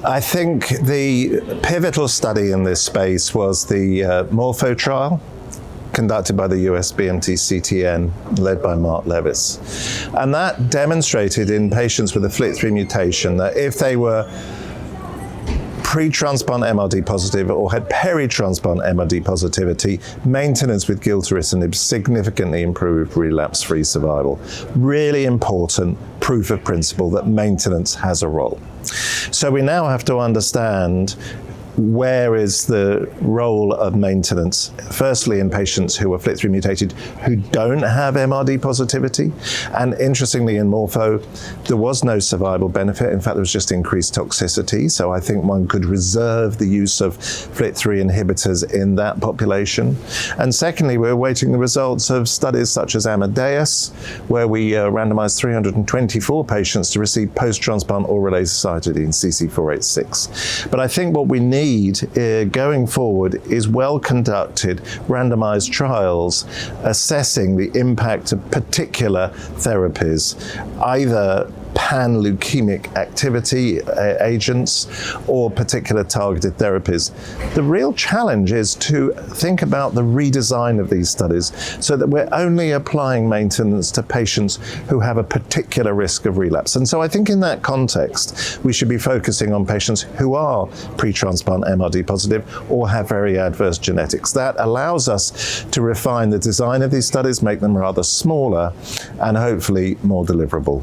I think the pivotal study in this space was the MORPHO trial, conducted by the US BMT CTN, led by Mark Levis. And that demonstrated in patients with a FLT3 mutation that if they were pre-transplant MRD positive or had peri-transplant MRD positivity, maintenance with Gilteritinib significantly improved relapse-free survival. Really important proof of principle that maintenance has a role. So we now have to understand where is the role of maintenance, firstly in patients who are FLT3 mutated who don't have MRD positivity. And interestingly in MORPHO, there was no survival benefit. In fact, there was just increased toxicity. So I think one could reserve the use of FLT3 inhibitors in that population. And secondly, we're awaiting the results of studies such as AMADEUS, where we randomized 324 patients to receive post-transplant oral azacitidine, CC486. But I think what we need going forward is well-conducted randomized trials assessing the impact of particular therapies, either pan-leukemic activity agents or particular targeted therapies. The real challenge is to think about the redesign of these studies so that we're only applying maintenance to patients who have a particular risk of relapse. And so I think in that context, we should be focusing on patients who are pre-transplant MRD positive or have very adverse genetics. That allows us to refine the design of these studies, make them rather smaller and hopefully more deliverable.